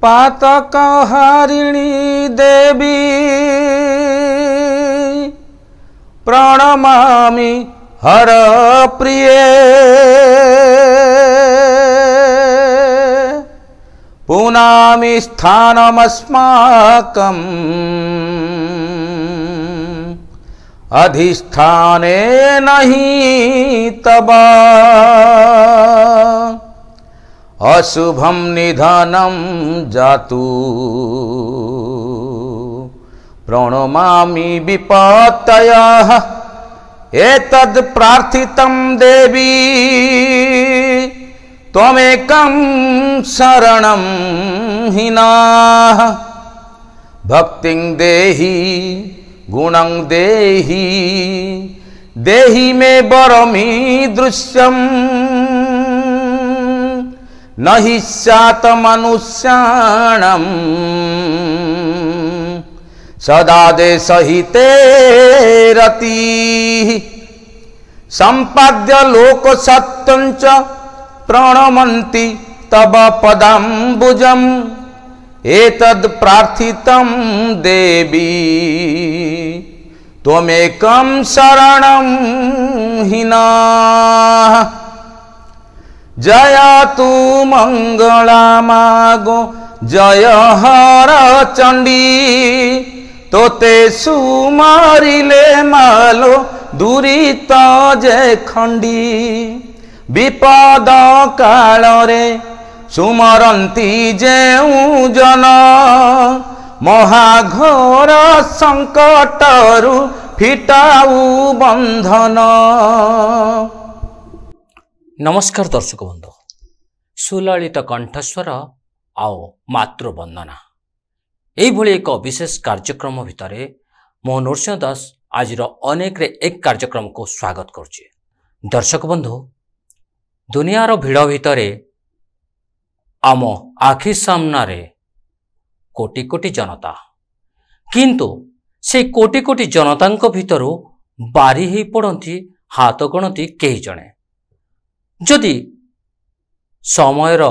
पातकहारिणी देवी प्रणमामि हर प्रिये पुनामि स्थानमस्माकम् अधिष्ठाने नहि तव अशुभं निधनं जातु प्रणमामि विपत्तयः एतद् प्रार्थितं देवी त्वमेकं शरणं हिनाः भक्तिं देहि गुणं देहि देहि मे वरमीदृश्यं नहि स्यात् मनुष्याणां सदा देशहिते रतिः सम्पाद्य लोकसत्यं च प्रणमन्ति तव पदाम्बुजम् एतद् प्रार्थितं देवी त्वमेकं शरणं हिनाः जयतु मंगलामागो जय हर चंडी तोते सुमारिले मालो दुरीत जे खंडी विपद काल रे सुमरंती जेउ जन महाघोर संकटरु फिटाऊ बंधन। नमस्कार दर्शक बंधु, सुललित कंठस्वर आओ मातृवंदना यही एक विशेष कार्यक्रम भितर मो नरसिंह दास आज अनेक एक कार्यक्रम को स्वागत करुचे। दर्शक बंधु, दुनियार भिड़ भितर आम आखि सामने कोटि कोटि जनता, किंतु से कोटि कोटि जनता भितर बारी ही पड़ती हाथ गणती कई जने। जदि समयर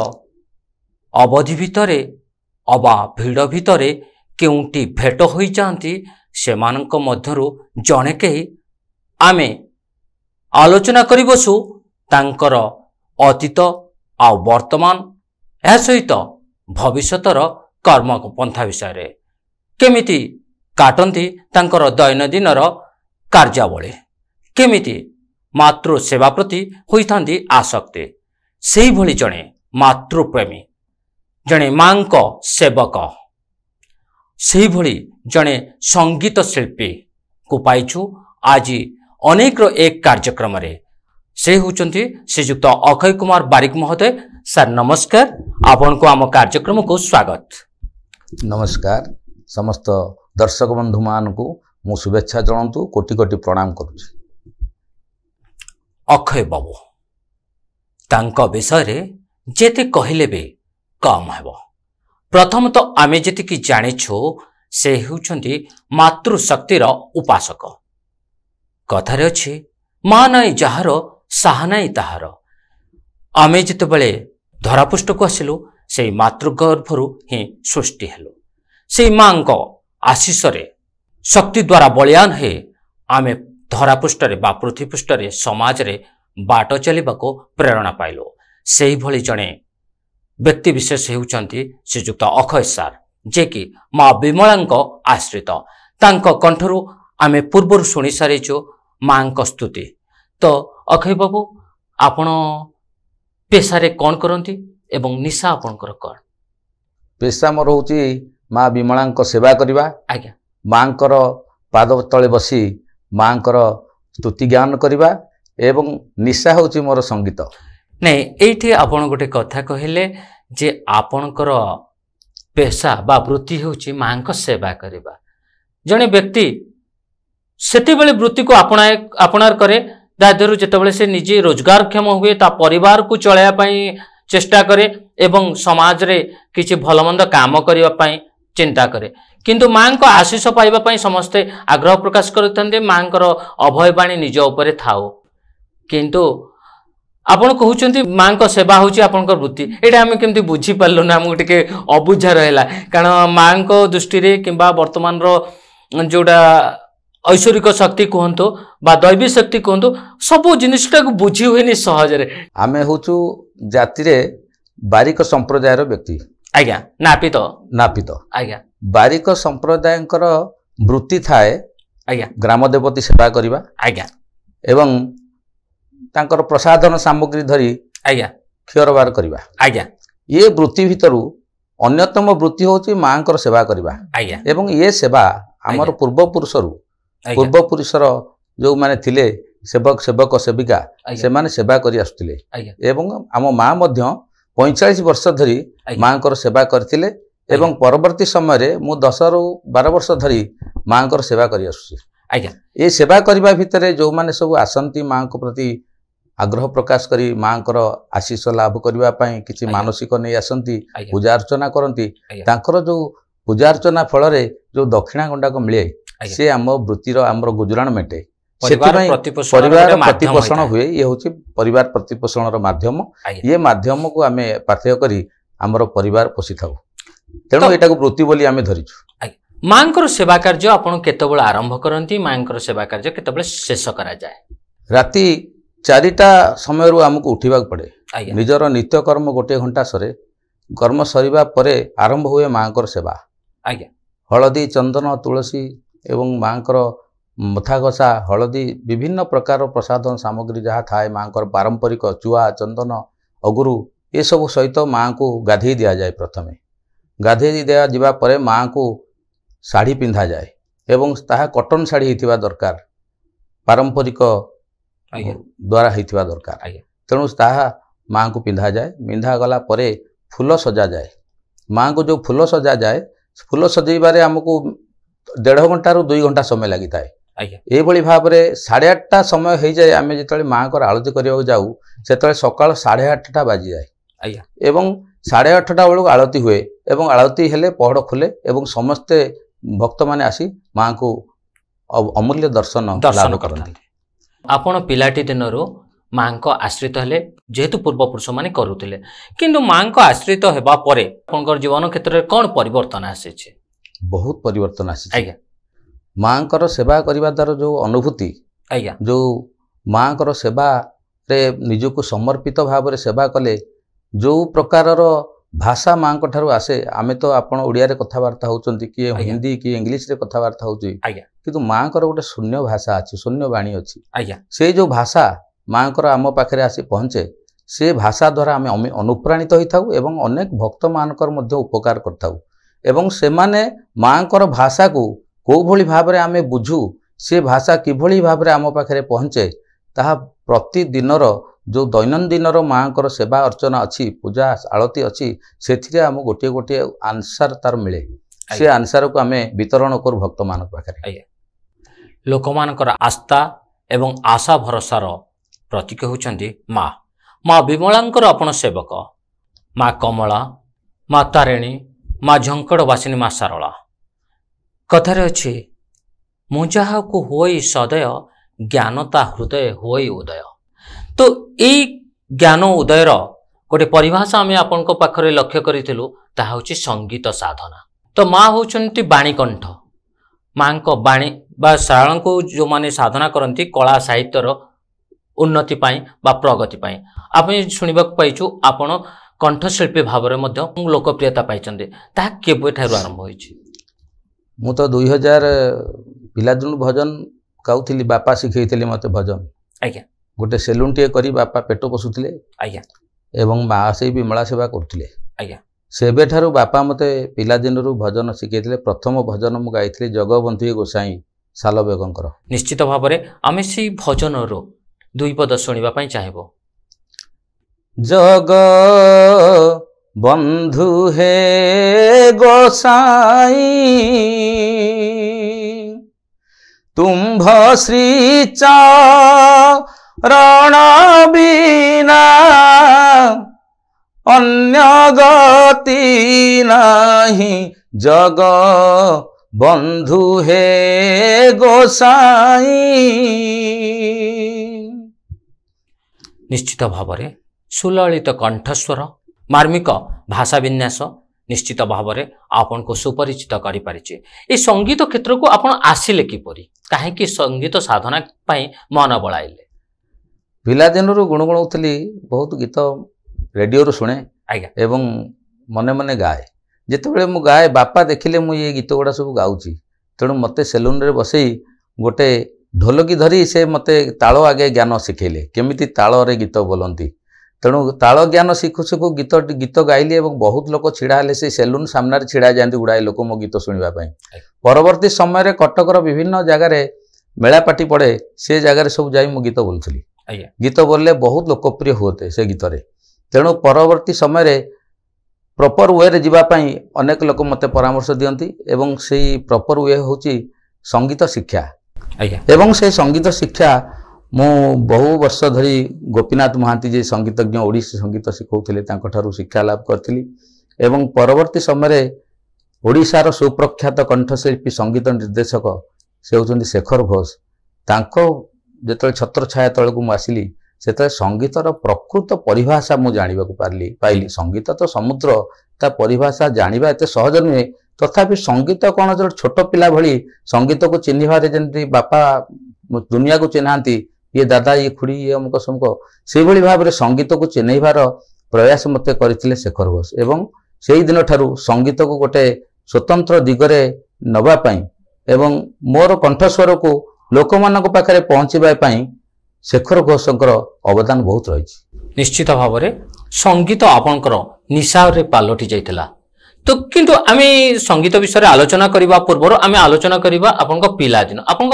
अवधि भितर अबा भिड़ भितर केउंटी भेट होई जाती सेमानंक मध्यरु जणे कही आमे आलोचना करि बसु तांकर अतीत आ वर्तमान ए सहित भविष्यतर कर्म पंथा विषय केमिति काटंती तांकर दैनंदिनर कार्यावली केमिति मातृ सेवा प्रति होइथांती आसक्ति सेही भली जणे मातृप्रेमी जणे मांक सेवक सेही भली जणे संगीत शिल्पी को पाइछु आज अनेक एक कार्यक्रम रे। से होचंती श्रीयुक्त अक्षय कुमार बारिक महोदय। सर नमस्कार, आपन को आम कार्यक्रम को स्वागत। नमस्कार, समस्त दर्शक बंधु मान को मु शुभेच्छा जणांतु, कोटि कोटि प्रणाम करूछी। अक्षय बाबू तांका विषय रे जेते कहिले बे कम हेबो। प्रथम तो आमे जेते कि जानिछु से होउछंती मातृशक्तिर उपासक। कथारे अछि मा नाई जहार साहा नाई ताहार। आमे जेते बेले धरापृष्ठ को आसिलु से मातृगर्भरु ही सृष्टि हेलु। से मांको आशीष रे शक्ति द्वारा बलियान हे आमे धरापृष्ठ रे बा पृथ्वी पृष्ठ रे समाज रे बाट चलिबाको प्रेरणा पाइलो। सेही भली जणे व्यक्ति विशेष हेउचंती श्रीयुक्त अक्षय सार, जे कि मां विमलांको आश्रित। तांको कंठरु आमे पूर्वरु सुनि सारिछु मांको स्तुति। तो अक्षय बाबू आपण पेशारे कोन करंती एवं निशा आपनकर कोन? पेशा मोर होची मां विमलांको सेवा करिबा। आज्ञा मांकर पाद तले बसी मांकर स्तुति ज्ञान करिबा एवं निशा होची मोर संगीत। नहीं एठी आपण गोटे कथा कहिले जे आपणकर पेशा बा वृत्ति होची मांक सेवा करिबा। जने व्यक्ति सेते बेले वृत्ति को आपणार करे दादरु जेतेबेले से निजे रोजगारक्षम हुए ता परिवार को चलाया पई चेष्टा करे एवं समाज रे किछि भलमंद काम करिबा पई चिंता करे। किंतु मां को आशीष पाइबा पई समस्ते आग्रह प्रकाश करथांते मां को अभय बाणी निज उपरे थाओ। किंतु ଆପଣ କହୁଛନ୍ତି ମାଙ୍କ ସେବା ହେଉଛି ଆପଣଙ୍କ ବୃତ୍ତି, ଏଇଟା ଆମେ କେମିତି ବୁଝିପାରିଲୁ ନା, ଆମକୁ ଟିକେ ଅବୁଝା ରହିଲା। କାରଣ ମାଙ୍କ ଦୃଷ୍ଟିରେ କିମ୍ବା ବର୍ତ୍ତମାନର ଯୋଉଟା ଐଶ୍ୱରିକ ଶକ୍ତି କୁହନ୍ତୁ ବା ଦୈବୀ ଶକ୍ତି କୁହନ୍ତୁ, ସବୁ ଜିନିଷଟାକୁ ବୁଝି ହୁଏନି ସହଜରେ। ଆମେ ହେଉଛୁ ଜାତିରେ ବାରିକ ସମ୍ପ୍ରଦାୟର ବ୍ୟକ୍ତି। ଆଜ୍ଞା, ନାପିତ। ଆଜ୍ଞା ବାରିକ ସମ୍ପ୍ରଦାୟଙ୍କର ବୃତ୍ତି ଥାଏ ଆଜ୍ଞା ଗ୍ରାମ ଦେବତୀ ସେବା କରିବା ଆଜ୍ଞା ଏବଂ ତାଙ୍କର ପ୍ରସାଧନ ସାମଗ୍ରୀ ଧରି ଆଜ୍ଞା କ୍ଷୀରବାର କରିବା। ଆଜ୍ଞା ଏ ବୃତ୍ତି ଭିତରୁ ଅନ୍ୟତମ ବୃତ୍ତି ହେଉଛି ମାଙ୍କର ସେବା କରିବା। ଆଜ୍ଞା ଏବଂ ଏ ସେବା ଆମର ପୂର୍ବପୁରୁଷରୁ ପୂର୍ବପୁରୁଷର ଯେଉଁମାନେ ଥିଲେ ସେବକ ସେବିକା, ସେମାନେ ସେବା କରି ଆସୁଥିଲେ। ଏବଂ ଆମ ମା ମଧ୍ୟ 45 ବର୍ଷ ଧରି ମାଙ୍କର ସେବା କରିଥିଲେ ଏବଂ ପରବର୍ତ୍ତୀ ସମୟରେ ମୁଁ 10ରୁ 12 ବର୍ଷ ଧରି ମାଙ୍କର ସେବା କରି ଆସୁଛି। ଆଜ୍ଞା ଏ ସେବା କରିବା ଭିତରେ ଯେଉଁମାନେ ସବୁ ଆସନ୍ତି ମାଙ୍କ ପ୍ରତି ଆଗ୍ରହ ପ୍ରକାଶ କରି ମାଙ୍କର ଆଶୀଷ ଲାଭ କରିବା ପାଇଁ କିଛି ମାନସିକ ନେଇ ଆସନ୍ତି, ପୂଜା ଅର୍ଚ୍ଚନା କରନ୍ତି, ତାଙ୍କର ଯେଉଁ ପୂଜା ଅର୍ଚ୍ଚନା ଫଳରେ ଯେଉଁ ଦକ୍ଷିଣା ଗଣ୍ଡାକ ମିଳେ ସେ ଆମ ବୃତ୍ତିର ଆମର ଗୁଜୁରାଣ ମେଣ୍ଟେ। ସେଥିପାଇଁ ପରିବାର ପ୍ରତିପୋଷଣ ହୁଏ। ଇଏ ହେଉଛି ପରିବାର ପ୍ରତିପୋଷଣର ମାଧ୍ୟମ। ଇଏ ମାଧ୍ୟମକୁ ଆମେ ପାଥେୟ କରି ଆମର ପରିବାର ପୋଷିଥାଉ। ତେଣୁ ଏଟାକୁ ବୃତ୍ତି ବୋଲି ଆମେ ଧରିଛୁ। ମାଙ୍କର ସେବା କାର୍ଯ୍ୟ ଆପଣ କେତେବେଳେ ଆରମ୍ଭ କରନ୍ତି, ମାଙ୍କର ସେବା କାର୍ଯ୍ୟ କେତେବେଳେ ଶେଷ କରାଯାଏ? ରାତି 4ଟା ସମୟରୁ ଆମକୁ ଉଠିବାକୁ ପଡ଼େ। ନିଜର ନିତ୍ୟକର୍ମ 1 ଘଣ୍ଟା ସରେ। କର୍ମ ସରିବା ପରେ ଆରମ୍ଭ ହୁଏ ମାଙ୍କର ସେବା। ହଳଦୀ, ଚନ୍ଦନ, ତୁଳସୀ ଏବଂ ମାଙ୍କର ମଥା ଘଷା, ହଳଦୀ, ବିଭିନ୍ନ ପ୍ରକାର ପ୍ରସାଧନ ସାମଗ୍ରୀ ଯାହା ଥାଏ ମାଙ୍କର ପାରମ୍ପରିକ ଚୁଆ, ଚନ୍ଦନ, ଅଗୁରୁ ଏସବୁ ସହିତ ମାଙ୍କୁ ଗାଧେଇ ଦିଆଯାଏ। ପ୍ରଥମେ ଗାଧେଇ ଦିଆଯିବା ପରେ ମାଙ୍କୁ ଶାଢ଼ୀ ପିନ୍ଧାଯାଏ ଏବଂ ତାହା କଟନ ଶାଢ଼ୀ ହେଇଥିବା ଦରକାର, ପାରମ୍ପରିକ ଦ୍ୱାରା ହେଇଥିବା ଦରକାର। ତେଣୁ ତାହା ମାଙ୍କୁ ପିନ୍ଧାଯାଏ। ପିନ୍ଧାଗଲା ପରେ ଫୁଲ ସଜାଯାଏ। ମାଙ୍କୁ ଯେଉଁ ଫୁଲ ସଜାଯାଏ, ଫୁଲ ସଜେଇବାରେ ଆମକୁ 1.5 ଘଣ୍ଟାରୁ 2 ଘଣ୍ଟା ସମୟ ଲାଗିଥାଏ। ଏଇଭଳି ଭାବରେ 8:30 ସମୟ ହେଇଯାଏ। ଆମେ ଯେତେବେଳେ ମାଙ୍କର ଆଳତି କରିବାକୁ ଯାଉ ସେତେବେଳେ ସକାଳ 8:30ଟା ବାଜିଯାଏ ଏବଂ 8:30ଟା ବେଳକୁ ଆଳତି ହୁଏ ଏବଂ ଆଳତି ହେଲେ ପହଡ଼ ଖୋଲେ ଏବଂ ସମସ୍ତେ ଭକ୍ତମାନେ ଆସି ମାଙ୍କୁ ଅମୂଲ୍ୟ ଦର୍ଶନ ଲାଭ କରନ୍ତି। ଆପଣ ପିଲାଟି ଦିନରୁ ମାଙ୍କ ଆଶ୍ରିତ ହେଲେ, ଯେହେତୁ ପୂର୍ବପୁରୁଷମାନେ କରୁଥିଲେ, କିନ୍ତୁ ମାଙ୍କ ଆଶ୍ରିତ ହେବା ପରେ ଆପଣଙ୍କର ଜୀବନ କ୍ଷେତ୍ରରେ କ'ଣ ପରିବର୍ତ୍ତନ ଆସିଛି? ବହୁତ ପରିବର୍ତ୍ତନ ଆସିଛି। ମାଙ୍କର ସେବା କରିବା ଦ୍ୱାରା ଯେଉଁ ଅନୁଭୂତି, ଯେଉଁ ମାଙ୍କର ସେବାରେ ନିଜକୁ ସମର୍ପିତ ଭାବରେ ସେବା କଲେ ଯେଉଁ ପ୍ରକାରର ଭାଷା ମାଙ୍କ ଠାରୁ ଆସେ, ଆମେ ତ ଆପଣ ଓଡ଼ିଆରେ କଥାବାର୍ତ୍ତା ହେଉଛନ୍ତି, କିଏ ହିନ୍ଦୀ କିଏ ଇଂଲିଶରେ କଥାବାର୍ତ୍ତା ହେଉଛି, କିନ୍ତୁ ମାଙ୍କର ଗୋଟେ ଶୂନ୍ୟ ଭାଷା ଅଛି, ଶୂନ୍ୟ ବାଣୀ ଅଛି। ସେଇ ଯେଉଁ ଭାଷା ମାଙ୍କର ଆମ ପାଖରେ ଆସି ପହଞ୍ଚେ, ସେ ଭାଷା ଦ୍ୱାରା ଆମେ ଅନୁପ୍ରାଣିତ ହୋଇଥାଉ ଏବଂ ଅନେକ ଭକ୍ତମାନଙ୍କର ମଧ୍ୟ ଉପକାର କରିଥାଉ। ଏବଂ ସେମାନେ ମାଙ୍କର ଭାଷାକୁ କେଉଁଭଳି ଭାବରେ ଆମେ ବୁଝୁ, ସେ ଭାଷା କିଭଳି ଭାବରେ ଆମ ପାଖରେ ପହଞ୍ଚେ, ତାହା ପ୍ରତିଦିନର ଯେଉଁ ଦୈନନ୍ଦିନର ମାଙ୍କର ସେବା ଅର୍ଚ୍ଚନା ଅଛି, ପୂଜା ଆଳତି ଅଛି, ସେଥିରେ ଆମକୁ ଗୋଟିଏ ଗୋଟିଏ ଆନ୍ସାର ତାର ମିଳେ। ସେ ଆନ୍ସାରକୁ ଆମେ ବିତରଣ କରୁ ଭକ୍ତମାନଙ୍କ ପାଖରେ। ଲୋକମାନଙ୍କର ଆସ୍ଥା ଏବଂ ଆଶା ଭରସାର ପ୍ରତୀକ ହେଉଛନ୍ତି ମା ବିମଳାଙ୍କର ଆପଣ ସେବକ। ମା କମଳା, ମା ତାରିଣୀ, ମା ଝଙ୍କଡ଼ବାସିନୀ, ମା ସାରଳା। କଥାରେ ଅଛି, ମୁଁ ଯାହାକୁ ହୋଇ ସଦୟ, ଜ୍ଞାନ ତା ହୃଦୟ ହୋଇ ଉଦୟ। ତ ଏଇ ଜ୍ଞାନ ଉଦୟର ଗୋଟେ ପରିଭାଷା ଆମେ ଆପଣଙ୍କ ପାଖରେ ଲକ୍ଷ୍ୟ କରିଥିଲୁ, ତାହା ହେଉଛି ସଙ୍ଗୀତ ସାଧନା। ତ ମା ହେଉଛନ୍ତି ବାଣୀକଣ୍ଠ। ମାଙ୍କ ବାଣୀ ବା ସାରଳାଙ୍କୁ ଯେଉଁମାନେ ସାଧନା କରନ୍ତି କଳା ସାହିତ୍ୟର ଉନ୍ନତି ପାଇଁ ବା ପ୍ରଗତି ପାଇଁ, ଆମେ ଶୁଣିବାକୁ ପାଇଛୁ ଆପଣ କଣ୍ଠଶିଳ୍ପୀ ଭାବରେ ମଧ୍ୟ ଲୋକପ୍ରିୟତା ପାଇଛନ୍ତି। ତାହା କେବେଠାରୁ ଆରମ୍ଭ ହୋଇଛି? ମୁଁ ତ 2000 ପିଲାଦିନୁ ଭଜନ ଗାଉଥିଲି। ବାପା ଶିଖେଇଥିଲେ ମୋତେ ଭଜନ। ଗୋଟେ ସେଲୁନଟିଏ କରି ବାପା ପେଟ ପୋଷୁଥିଲେ ଏବଂ ମା ସେଇ ବିମଳା ସେବା କରୁଥିଲେ। ସେବେଠାରୁ ବାପା ମୋତେ ପିଲାଦିନରୁ ଭଜନ ଶିଖେଇଥିଲେ। ପ୍ରଥମ ଭଜନ ମୁଁ ଗାଇଥିଲି ଜଗବନ୍ଧୁ ଗୋସାଇଁ ସାଲବେଗଙ୍କର। ନିଶ୍ଚିତ ଭାବରେ ଆମେ ସେଇ ଭଜନରୁ 2 ପଦ ଶୁଣିବା ପାଇଁ ଚାହିଁବୁ। ଜଗ ବନ୍ଧୁ ହେ ଗୋସାଇଁ, ତୁମ୍ଭ ଶ୍ରୀ ଚରଣ ବିନା ଅନ୍ୟ ଗତି ନାହିଁ। ଜଗ ବନ୍ଧୁ ହେ ଗୋସାଇଁ। निश्चित भाव में सुललित कंठस्वर मार्मिक भाषा विन्यास निश्चित भाव में आपन को सुपरिचित करि परिचे। ए संगीत क्षेत्र को आपण आसिले किपरि काहे संगीत साधना पाई मन बळाइले? पिला दिनरु गुणगुणौथली बहुत गीत रेडियो रो सुने आज्ञा एवं मने मने गाए। जेतेबेले मु गाए बापा देखिले मु ये गीत गुड़ा सब गाउची तेणु मते सेलून रे बसई गोटे ढोलकी धरी से मते ताଳ आगे ज्ञान शिखेले केमिति ताଳ रे गीत बोलंती। तेणु ताଳ ज्ञान शिखु शिखु गीत गीत गाइली एवं बहुत लोक छिड़ा हेले से सेलून सामने छिड़ा जाती गुड़ाए लोक मो गीत शुणा परवर्ती समय कटकर विभिन्न जगार मेलापाटी पड़े से जगार सब जाई मो गीत बोलुली। गीत बोलले बहुत लोकप्रिय होते से गीत रे। तेणु परवर्ती समय प्रॉपर वे रे जीवा पई अनेक लोक मते परामर्श दियंती एवं सेही प्रॉपर वे होची संगीत शिक्षा। एवं से संगीत शिक्षा मु बहु वर्ष धरी गोपीनाथ महांती जे संगीतज्ञ ओडिसी संगीत शिखौथिले तांको ठारू शिक्षा लाभ करथिली एवं परवर्ती समय ओडिशार सुप्रख्यात कंठशिल्पी संगीत निर्देशक से होचंदी शेखर घोष। तांको जेतले छत्र छाया तळकु मु आसिली सेतले संगीतर प्रकृत परिभाषा मु जानिबा को पाइली। संगीत तो समुद्र ता परिभाषा जानिबा एते सहज नुहे तथापि संगीत कौन जो छोट पिला भली संगीत को चिन्हबारे जमी बापा दुनिया को चिन्हांती ये दादा ये खुड़ी ये अमुक समुक से भली भाव में संगीत को चिन्हबार प्रयास मते करथिले शेखर घोष एवं सेही दिन ठारू संगीत को गोटे स्वतंत्र दिगरे नबा पई एवं मोर कंठस्वर को लोक मानक पाखरे पहुंचीबा पई शेखर घोषंकर अवदान बहुत रही। निश्चित भाव में संगीत आपणकर निशा रे पालटी जाइतिला। तो किंतु आमे संगीत विषय आलोचना करबा पूर्व आमे आलोचना करबा आपनका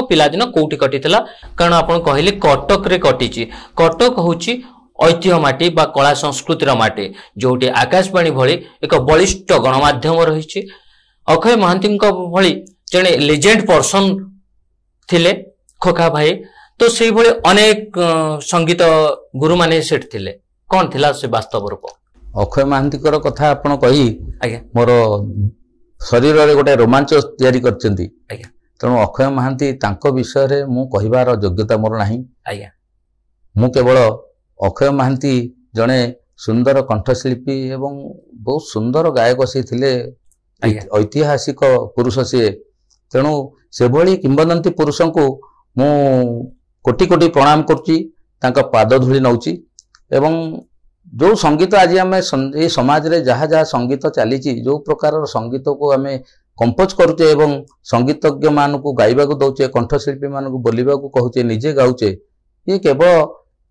पिलादिन कोठी कटितला कारण आपन कहले कटक रे कटिची। कटक होची ऐतिह्य माटी बा कला संस्कृतिर माटी जोटी आकाशवाणी भली एक बलिष्ठ गणमाध्यम रही। अक्षय महांती भली जने लेजेंड पर्सन थिले खोखा भाई तो से भली अनेक संगीत गुरु माने सेट थिले कौन थिला से वास्तव रूप? अक्षय महांती कथा आपण कही मोर शरीर रे गोटे रोमांच तैयारी करचंती। तेणु अक्षय महांती तांको विषय रे मु कहिबार योग्यता मोर नाही। मु केवल अक्षय महांती जने सुंदर कंठशिल्पी एवं बहुत सुंदर गायक से थिले ऐतिहासिक पुरुष से। तेणु से भली किंवदंती पुरुष को मु कोटि कोटि प्रणाम करची तांका पाद धूली नौची एवं जो संगीत आज आम ये समाज रे जहाँ जहाँ संगीत चली जो प्रकार संगीत को आम कंपोज करुचे एवं संगीतज्ञ मान को गाइबा को दौचे कंठशिल्पी मान को बोलिबा को कहूचे निजे गाउचे ये केवल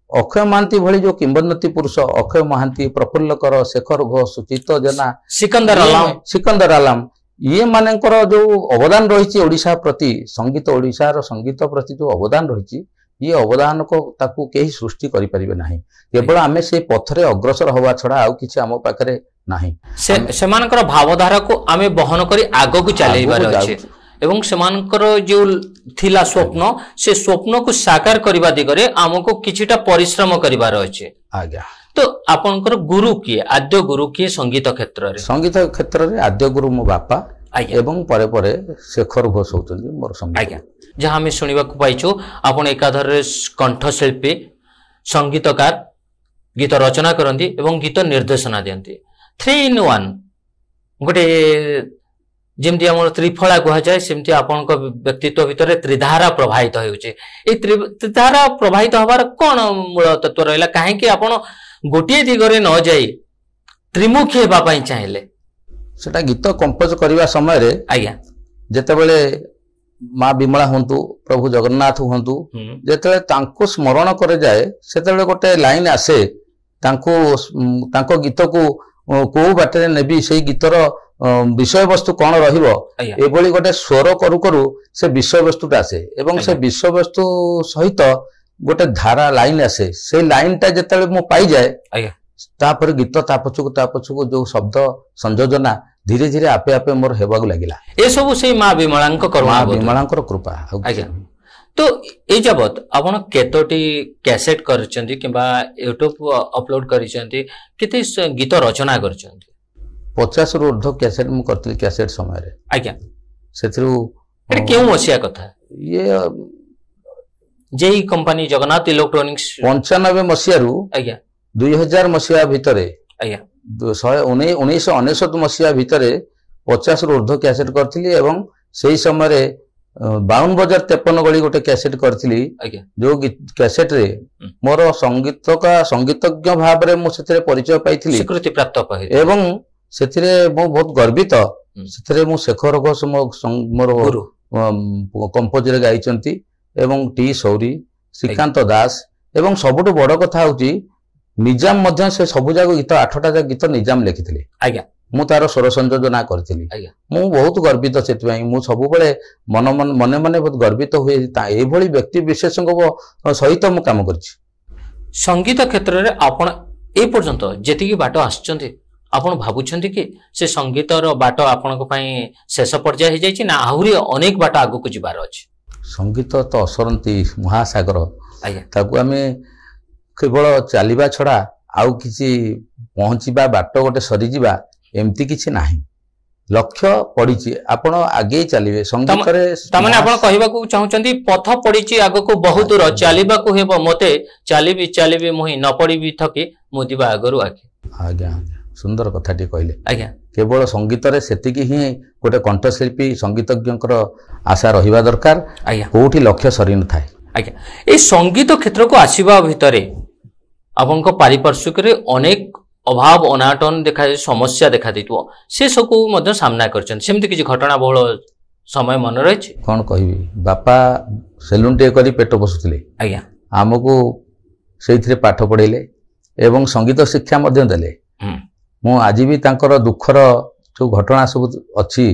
अक्षय महांती भली जो किंवदंती पुरुष अक्षय महांती प्रफुल्लकर शेखर घोष चित्त जेना सिकंदर आलम ये मानकर जो अवदान रही ओडिशा प्रति संगीत ओडिशार संगीत प्रति जो अवदान रही ये अवदान को ताकू केही सृष्टि करि परिबे नाही। केवल आमे से पथरे अग्रसर होवा छडा आउ किछि आमो पाखरे नाही। से मानकर भावधारा को आमे बहन करी आगो को चलेबार अछि एवं से मानकर जो थिला स्वप्न से स्वप्न को साकार करबा दिगरे आमको किछिटा परिश्रम करिबार अछि। आज्ञा तो आपनकर गुरु किए आद्य गुरु किए संगीत क्षेत्र रे आद्य गुरु मो बापा एवं परे परे शेखर घोष होचंदी मोर संगीत। आज्ञा जहाँ आम शुणा पाइचु आपण एकाधर कंठशिल्पी संगीतकार गीत रचना करती एवं गीत निर्देशना दियंती 3 in 1 गोटे जमती आम त्रिफला कह जाए सेमती आपण व्यक्तित्व भितर त्रिधारा प्रभावित होउचे। ए त्रिधारा प्रभावित हबार कौन मूल तत्व रहा कहीं आपण गोटे दिगरे न जाई त्रिमुखी हेबा पई चाहिले सेटा गीत कंपोज करबा समय रे आज्ञा जेतेबेले माँ विमला हूँ प्रभु जगन्नाथ हूँ जिते स्मरण करे जाए से गोटे लाइन आसे गीत को कौ बाटे नेबी से गीतर विषय वस्तु कौन रही गोटे स्वर करू करू से विषय वस्तुटा आसे एवं से विषय वस्तु सहित गोटे धारा लाइन आसे से लाइन टा जिते मु पाई जाए तापर गीत ता पछकु जो शब्द संयोजना धीरे धीरे आपे आपे मोर हेबागु लागिला। ए सब से मां विमलांक कृपा। आज्ञा तो ए जबत आपण केतोटी कैसेट करचंती किबा यूट्यूब अपलोड करिसंती केते गीत रचना करचंती? 50 रु ऊर्ध्व कैसेट मु करतली कैसेट समय रे। आज्ञा सेथरु एटा केउ मसिया कथा ये जेई कंपनी जगन्नाथ इलेक्ट्रोनिक्स 95 मसीहारू आज्ञा 2000 मसीहा भितरे आज्ञा 1999 मसीहा भितरे 50 रु ऊर्ध्व कैसेट करथिली एवं सेही समय 52 बजार 53 गली गोटे कैसेट करथिली जो कैसेट रे मोर संगीतज्ञ भाव रे मु सेथिरे परिचय पाइथिली स्वीकृति प्राप्त एवं सेथिरे मु बहुत गर्वित सेथिरे मु शेखर घोष मोर कंपोजर गाइचंती एवं टी सौरी श्रीकांत दास एवं सबुठ बड़ कथा होची निजाम मध्य से सबु जाक गीत 8टा गीत निजाम लिखिथिले आज्ञा मु तार स्वर संयोजना करथिली मु बहुत गर्वित सेतबाई मु सब बेले मन मने मने बहुत गर्वित हुए ए भली व्यक्ति विशेषज्ञ सहित मु काम करछि संगीत क्षेत्र रे आपण ए पर्यंत जेति की बाटो आछचंती आपण भाबुछंती कि से संगीत रो बाटो आपण को पई शेष पर्याय हे जायछि ना आहुरी अनेक बाटो आगु को जिबार अछि संगीत तो असरंती महासागर आज्ञा ताकू आमे केवल चलिबा छडा आउ किछि पहुंचीबा बाटो गोटे सरी जिबा एमती किछि नाही लक्ष्य पड़ीची आपण आगे चलिबे संगीत रे तमाने आपण कहिबा को चाहउचंती पथ पड़ीची आगो को बहुत दूर चलिबा को हेबो मते चलिबी मोहि न पड़ीबी थके मुदिबा आगरु आके आज्ञा सुंदर कथाटी कहले आज्ञा केवल संगीत रे सेतिकी ही गोटे कंठशिल्पी संगीतज्ञकर आशा रहिबा दरकार आज्ञा कोठी लक्ष्य सरी न थाए आज्ञा ए संगीत क्षेत्र को आसीबा भितरे आपनको पारिपार्श्विक रे अनेक अभाव अनाटन देखा समस्या देखा देतो से सबको मध्य सामना करछन सेमति किछि घटना बहुल समय मन रहिछि कोन कहिबी बापा सेलुन टे करी पेट बसुथिले आज्ञा हमको सेइथिरे पाठ पढेले एवं संगीत शिक्षा मध्य देले मु आज भी तांकर दुखर जो घटना सब अछि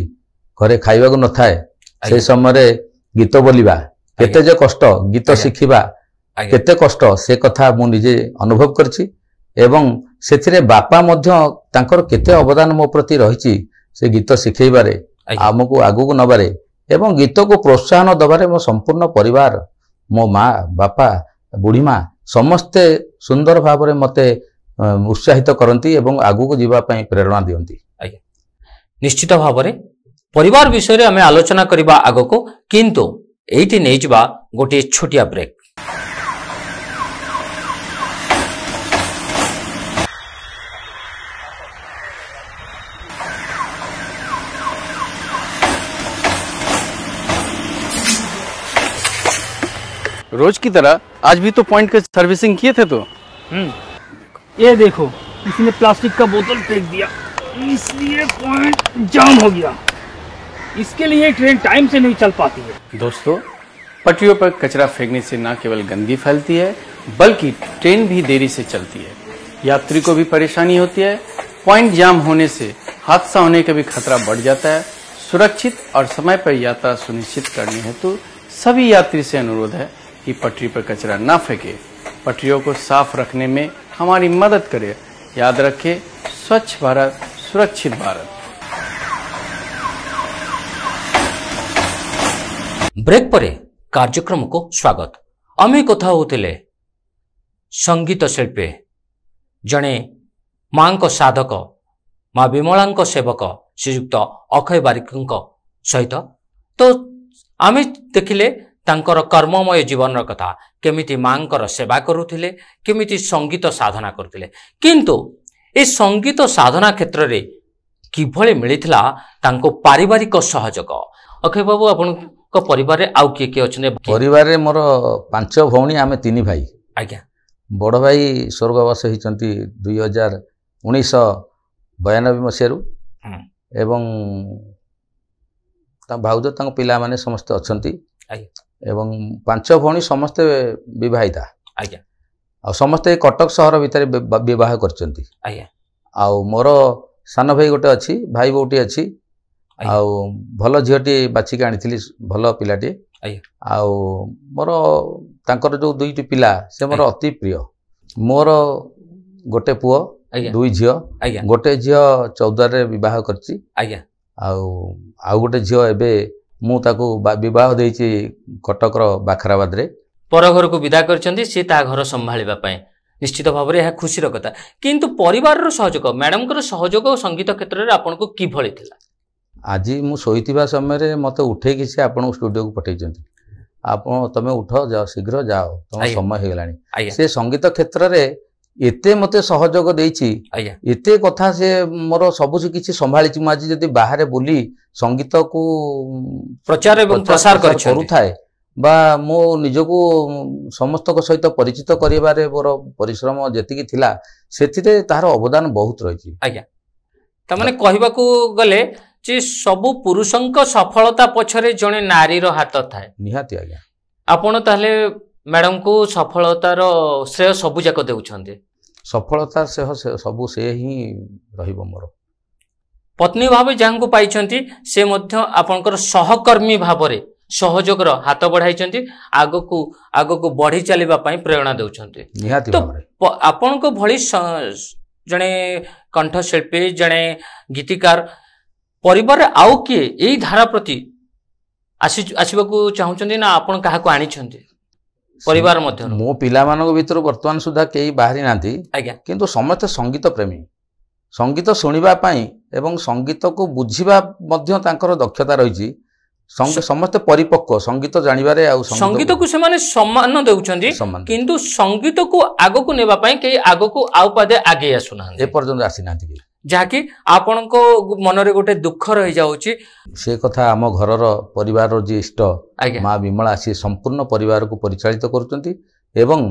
घरे खाइबा को न थाए से समय गीत बोलिबा केते जे कष्ट गीत शिखिबा केते कष्ट से कथा मु निजे अनुभव करछि एवं सेथिरे बापा मध्य तांकर केते अवदान मो प्रति रहिछि से गीत शिखैबारे हमको आगु को नबारे एवं गीत को प्रोत्साहन दबारे मो संपूर्ण परिवार मो माँ बापा बुढ़ी माँ समस्ते सुंदर भाव में मते उत्साहित करती एवं आगु को जीवा पई प्रेरणा दियंती निश्चित भाव में परिवार विषय आम आलोचना करबा आगो को किंतु एठी नै जिबा गोटे छोटिया ब्रेक रोज की तरह आज भी तो पॉइंट का सर्विसिंग किए थे तो ये देखो इसने प्लास्टिक का बोतल फेंक दिया इसलिए पॉइंट जाम हो गया। इसके लिए ट्रेन टाइम से नहीं चल पाती है। दोस्तों पटरियों पर कचरा फेंकने से न केवल गंदगी फैलती है बल्कि ट्रेन भी देरी से चलती है, यात्री को भी परेशानी होती है। पॉइंट जाम होने से हादसा होने का भी खतरा बढ़ जाता है। सुरक्षित और समय पर यात्रा सुनिश्चित करने हेतु सभी यात्री से अनुरोध है कि पटरी पर कचरा न फेंके, पटरियों को साफ रखने में हमारी मदद करे। याद रखें, स्वच्छ भारत सुरक्षित भारत। ब्रेक परे कार्यक्रम को स्वागत। आमे कथा होतिले संगीत शिल्पी जणे मां को साधक मां विमला को सेवक श्रीयुक्त अक्षय बारिक सहित तो आमे देखिले तांकर कर्ममय जीवन कथा केमिति मांकर सेवा करुथिले केमिति संगीत साधना करथिले किंतु ए संगीत साधना क्षेत्र रे किभळे मिलिथिला तांको पारिवारिक सहयोग। अक्षय बाबू आपण को परिवार रे आउ के अछने? परिवार रे मोर 5 भौणी आमे 3 भाई। आज्ञा बड़ भाई स्वर्गवास होइचंती 1992 मसियारू एवं ता भाउज तांको पिला माने समस्त अछंती एवं 5 भौणी समस्त विवाहिता। आज्ञा आ समस्त कटक सहर भितर विवाह करचंती। आज्ञा आ मोर सान भाई गोटे अछि, भाई बोटी अछि, आ भल झियटी बाछिक आनिथिली, भल पिलाटी। आ मोर तांकर जो 2टी पिला से मोर अति प्रिय। मोर गोटे पुओ 2 झियो, गोटे झियो 14 रे विवाह करछि। आज्ञा आ गोटे झियो एबे मु ताको विवाह देछि कटकर बाखराबाद रे। पर घर को विदा करछंती से ता घर संभाळिबा पय। निश्चित भाव रे यह खुशी रो कथा किंतु परिवार रो सहयोग मैडम कर सहयोग संगीत क्षेत्र रे आपन को की भଳି थिला? आज मु सोइतिबा समय रे मते उठे कि से आपन स्टूडियो को पठै छंती ଆପଣ ତମେ ଉଠ ଯାଅ शीघ्र जाओ तुम आज्ञा। समय हो गलानी आज्ञा से संगीत क्षेत्र रे एते मते सहयोग देइछि आज्ञा एते कथा से मोर सब किछि संभाळी छि माजी जदी बाहर बुली संगीत को प्रचार एवं प्रसार करूथाए बा मो निजको समस्त को सहित परिचित करिबारे मोर परिश्रम जेतिकी थिला सेथिरे तार अवदान बहुत रहिछि आज्ञा त माने कहबाकू गले जे सबु पुरुषंक सफलता पछरे जणे नारीर हाथ थाए निहाती आज्ञा आपण ताले मैडम को सफलतार श्रेय सबु जाक देउछन्ते सफलता से सबु से ही रहिबो मोर पत्नी भाव जहाँ पाई से मध्य आपणकर सहकर्मी भाव सहयोगर हाथ बढ़ाई आगको बढ़ी चलवा प्रेरणा देउछन्ते निहाती तो भाबरे आपण को भली जने कंठशिल्पी जने गीतिकार परिवार आउ किए यही धारा प्रति आसवाक चाहते ना आपण क्या आनी परिवार मध्य मो पिला मानक भीतर वर्तमान सुधा कई बाहरी नांती आज्ञा किंतु समस्त संगीत प्रेमी संगीत शुणिबा पई एवं संगीत को बुझिबा मध्य तांकर दक्षता रहिछि समस्त परिपक्व संगीत जानिबारे आ संगीत को से माने सम्मान देउछन्ती किंतु संगीत को आगो को नेबा पई के आगो को आउ पादे आगे आसुना ए पर्यंत आसी नांती जाकी आपण को मन रे गोटे दुख रहि जाउछि से कथा आम घरर परिवार जे इष्ट माँ विमला से संपूर्ण परिवार को परिचालित करुचंती एवं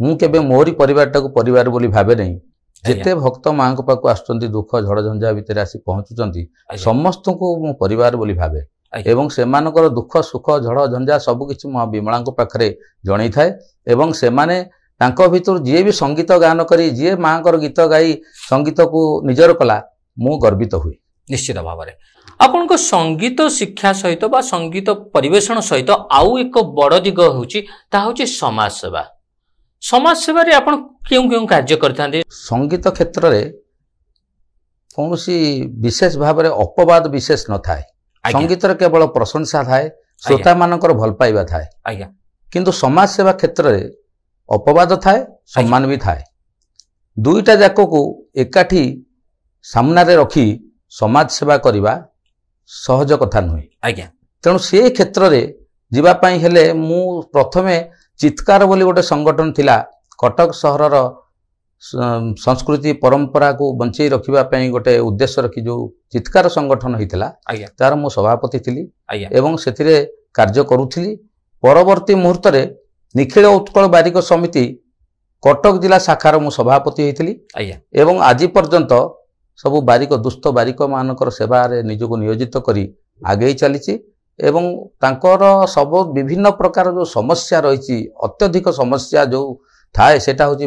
मु केबे मोरी परिवारटा को परिवार बोली भाबे नहीं जेते भक्त माँ को पाक आसुचंती दुख झड़ झंझा भितर आसी पहुंचुचंती समस्त को मो परिवार बोली भाबे एवं सेमानकर दुख सुख झड़ झंझा सब किछि माँ विमला को पाखरे जणै थाए एवं सेमाने तांको भितर जी भी संगीत गान करी जी माँ गीत गाई संगीत को निजर कला मु गर्वित हुए निश्चित भाव में आपण को संगीत शिक्षा सहित बा संगीत परिवेषण सहित आउ एक बड़ दिग होची समाज सेवा समाज सेवा रे आपण क्यों क्यों कार्य करथांदे संगीत क्षेत्र रे कौनसी विशेष भाव में अपवाद विशेष न थाए संगीत रे केवल प्रशंसा थाए श्रोता मानकर भल पाइबा थाए आज्ञा किंतु समाज सेवा क्षेत्र रे अपवाद थाए सम्मान भी थाए दुईटा जाक को एकाठी सामना रे रखी समाज सेवा करिबा सहज कथा नुहे आज्ञा तेणु से क्षेत्र रे जीवा पई हेले मु प्रथमे चित्कार बोली गोटे संगठन थिला कटक सहरर संस्कृति परंपरा को बंचई रखिबा पई गोटे उद्देश्य रखी जो चित्कार संगठन हितला तार मु सभापति थिली एवं सेथिरे कार्य करूथिली परवर्ती मुहूर्त रे निखिल उत्कल बारिक समिति कटक जिला शाखार मु सभापति होती एवं आज पर्यंत सब बारिक दुस्थ बारिक मानकर सेवा रे निजको नियोजित करी आगे चली एवं तांकर सब विभिन्न प्रकार जो समस्या रही अत्यधिक समस्या जो थाए सेटा होची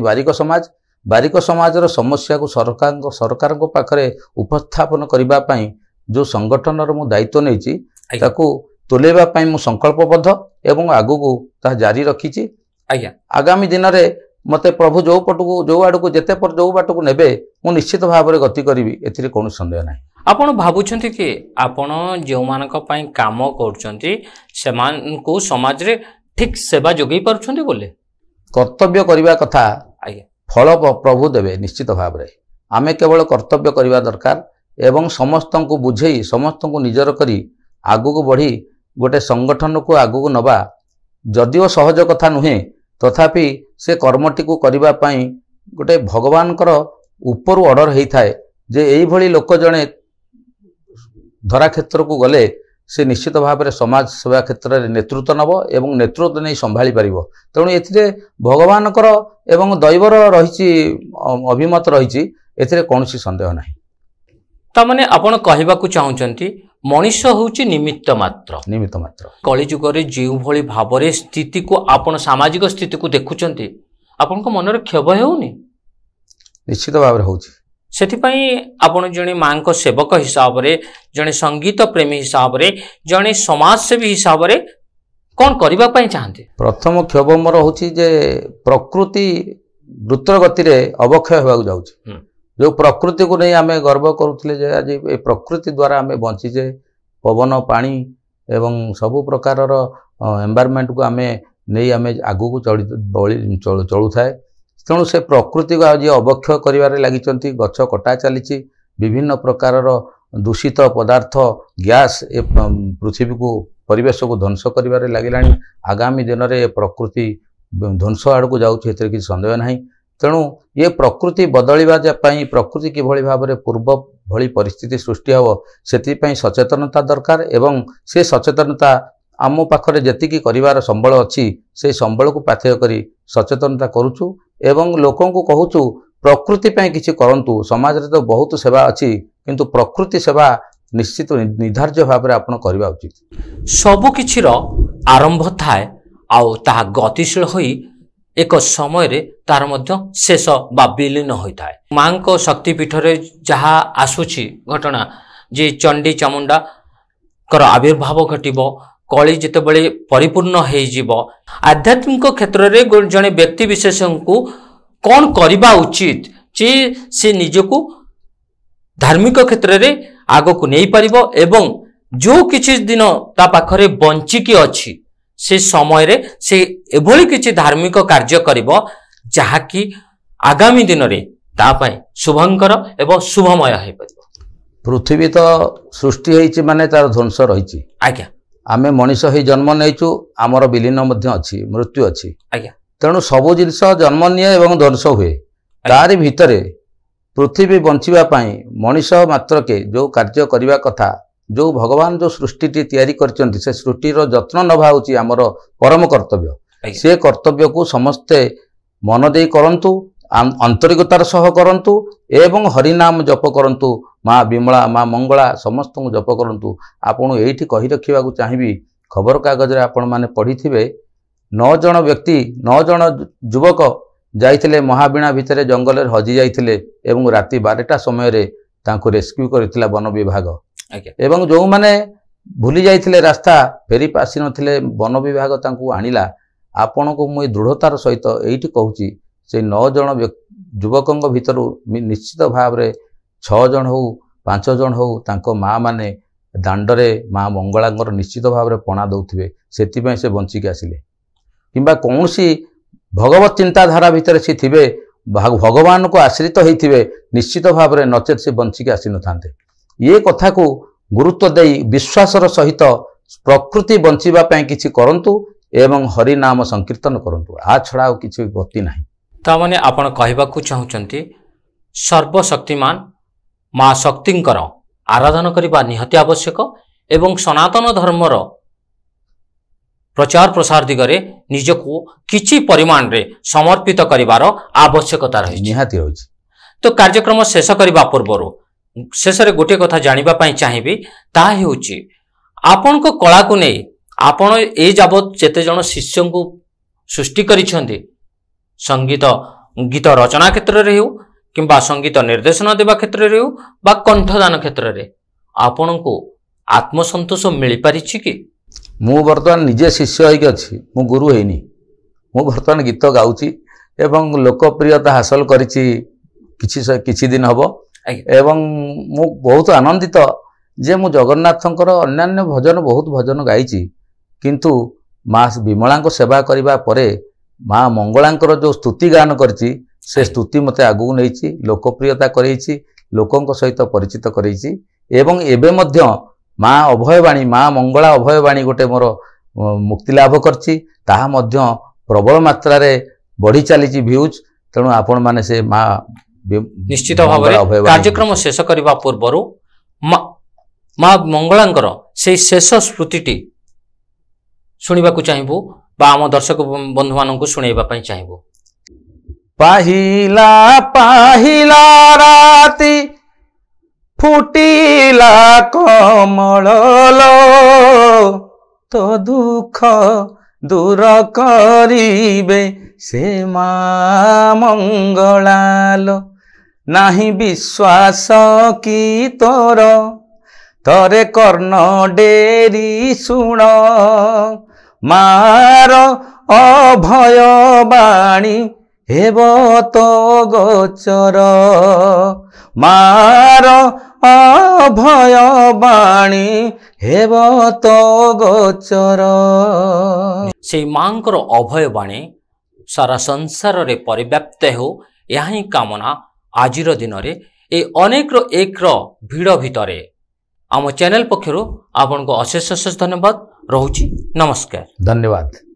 बारिक समाजर समस्या को सरकार को पाखरे उपस्थापन करिबा पई जो संगठन रो मु दायित्व नेछि ताकू तोलेबा पई मु संकल्पबद्ध एवं आगु को ता जारी रखिछि आज्ञा आगामी दिन रे मते प्रभु जो पटको जो आड़ को जेते पर जो बाट को नेबे मु निश्चित भाव में गति करी एथिरे कोनो संदेह नाही आपण भाबुछंती कि आपण जो मानक पई काम करछंती सेमान को समाज रे ठीक सेवा जोगई परछंती बोले कर्तव्य करिबा कथा आज्ञा फल प्रभु देवे निश्चित भाव में आमे केवल कर्तव्य करिबा दरकार एवं समस्त को बुझेई समस्त को निजर करी आगु को बढ़ी गोटे संगठन को आगु को नबा जदिओ सहज कथा नुहे तथापि से कर्मटी को करिबा पई गोटे भगवान कर ऊपर ऑर्डर हेई थाए जे एई भली लोक जणे धरा क्षेत्र को गले से निश्चित भाव में समाज सेवा क्षेत्र में नेतृत्व नब एवं नेतृत्व नहीं संभाली पारिबो तेणु एथिरे भगवान कर एवं दैवर रही अभिमत रही एथिरे कौनसी संदेह नहीं तमाने आपण कहबाकू चाहूचंती मनीष होउची निमित्त मात्र कलिजुग रे जेउ भली भाबरे स्थिति को आपण सामाजिक स्थिति को देखुचंती आपण को मन रे क्षोभ हेउनी निश्चित भाव रे होउची सेथिपाई आपण जणे मां को सेवक हिसाब रे जणे संगीत प्रेमी हिसाब रे जणे समाज सेवी हिसाब रे कोन करिबा पई चाहते प्रथम क्षोभ मोर होउची जे प्रकृति द्रुत गति रे अवक्षय हेबाक जाउची जो प्रकृति को नहीं आमे गर्व करुथिले जे आज ए प्रकृति द्वारा आमे बंचीजे पवन पानी एवं सबु प्रकार एनवायरनमेंट को आमे नहीं आमे आगु को चलू थाए तेणु से प्रकृति को आज अवक्षय करिवारे लागिचंती गछ कटा चली विभिन्न प्रकार दूषित पदार्थ गैस ए पृथ्वी को परिवेश को ध्वंस कर लगे आगामी दिन में प्रकृति ध्वंस आड़ को जाऊँ एतिर किसी संदेह ना तेणु ये प्रकृति बदलवा प्रकृति किभली भाव में पूर्व भली परिस्थिति सृष्टि हम से सचेतनता दरकार एवं से सचेतनता आम पाखरे जेतिकी करिवार संबल अच्छी से संबल को पाथेय करी सचेतनता करुचु एवं लोकों को कहूचु प्रकृति ପାଇଁ କିଛି କରନ୍ତୁ। समाज तो बहुत सेवा अच्छी किंतु प्रकृति सेवा निश्चित निर्धार्य भाव में आपण करबा उचित। सबु किछिर आरंभ थाए आउ ताहा गतिशील होई एक समय रे तार मध्य शेष बा विलीन होइथाय। मांको शक्ति पीठरे जहा आसुछि घटना जे चंडी चामुंडा कर आविर्भाव घटिबो कली जितेबले परिपूर्ण हो जीव आध्यात्मिक क्षेत्र में जड़े व्यक्ति विशेष को कौन करबा उचित जे से निजको धार्मिक क्षेत्र में आग को नहीं पारिबो एवं जो किछि दिन ता पाखरे बंचिकी अछि से समय रे से एभली किछि धार्मिक कार्य करिबो जहाकी आगामी दिन रे ता पय शुभंकर एवं शुभमय हो पारिबो। पृथ्वी तो सृष्टि होइछि माने तार ध्वंस रहिछि। आज्ञा आमे मनीष ही जन्म नहींचु आमर विलीन अच्छी मृत्यु अच्छी तेणु सबु जिनस जन्म निये एवं ध्वंस हुए तारि भितरे पृथ्वी बंचिबापी मनीष मात्र के जो कार्य करने कथा जो भगवान जो सृष्टि तैयारी करचंती से सृष्टिर जत्न नभा होची आमर परम कर्तव्य से कर्तव्य को समस्ते मन दे करंतु आंतरिकतार सह करंतु एवं हरिनाम जप करंतु माँ विमला माँ मंगला समस्त को जप करंतु। आपण एठी कहि रखिबा को चाहिबी खबर कागज रे आपण माने पढ़ी थिबे 9 जण व्यक्ति 9 जण युवक जाइथिले महावीणा भितरे जंगल रे हजि जाइथिले एवं राति 12टा समय रे तांको रेस्क्यू करथिला वन विभाग एवं जो माने भूली जाइथिले रास्ता फेरी पासी नथिले वन विभाग तांको आनिला। आपण को मुई दृढ़तार सहित एठी कहूची से 9 जण युवकों भितर निश्चित भाव में 6 जण हो 5 जण हो तांको माँ माने दांडरे माँ मंगलांगर निश्चित भाव में पणा दौथिबे सेतिपय से बंचिक आसिले किंबा कौनसी भगवत चिंताधारा भितर से थिबे भगवान को आश्रित होइथिबे निश्चित भाव में नचेत से बंचिक आसी न थांते। ये कथा को गुरुत्व देई विश्वासर सहित प्रकृति बंचिबा पय किछि करंतु एवं हरि नाम संकीर्तन करंतु आ छड़ा किछि गति नाही। तामाने आपण कहबाकू चाहुचंती सर्वशक्तिमान माँ शक्तिंकर आराधना करबा निहति आवश्यक एवं सनातन धर्मर प्रचार प्रसार दिगरे निजको किछि परिमाण रे समर्पित करिवार आवश्यकता रही निहति होछि। तो कार्यक्रम शेष करबा पूर्वरो शेष रे गोटे कथा जानिबा पई चाहिबी ता हेउछि आपण को कला को नै आपण ए जाबत जेते जण शिष्य को सृष्टि करिसंती संगीत गीत रचना क्षेत्र रे हो किंबा संगीत निर्देशन देवा क्षेत्र रे हो बा कंठदान क्षेत्र रे आपण को आत्मसंतोष मिल पारिछि कि? मु वर्तमान निजे शिष्य होइक अछि मु गुरु हेनी मु वर्तमान गीत गाउची एवं लोकप्रियता हासिल करिछि किछि दिन हबो एवं मु बहुत आनंदित जे मु जगन्नाथंकर अन्यान्य भजन बहुत भजन गाइछि किंतु माँ विमला को सेवा करिबा परे माँ मंगलांकर जो स्तुति गान करछि से स्तुति मते आगु नैछि लोकप्रियता करैछि लोकंक सहित परिचित करैछि एवं एबे मध्य माँ अभयवाणी माँ मंगला अभयवाणी गोटे मोर मुक्ति लाभ करछि ताहा मध्य प्रबल मात्रा रे बढ़ी चली व्यूज तेणु आपण माने से माँ निश्चित भाव में कार्यक्रम शेष करबा पूर्वरु माँ मंगलांकर से शेष स्मृतिटी शुणिबाकू चाहिबू बा आम दर्शक बंधु मानू शुणेबा पई चाहिबू। पाहिला पाहिला राती फुटिला कमल तो दुख दूर करिबे से माँ मंगलालो नाही विश्वास की तोर तरे कर्ण डेरी सुण मार अभय बाणी हेब तो गोचर मार अभय बाणी हेब तो गोचर। से मांकर अभय बाणी सारा संसार रे परिव्याप्त हो यह ही कामना आजिर दिन रे ए अनेक एक भिड़ भितरे आम चैनल पक्षरु आपन को अशेष अशेष धन्यवाद। ରହୁଛି। ନମସ୍କାର। ଧନ୍ୟବାଦ।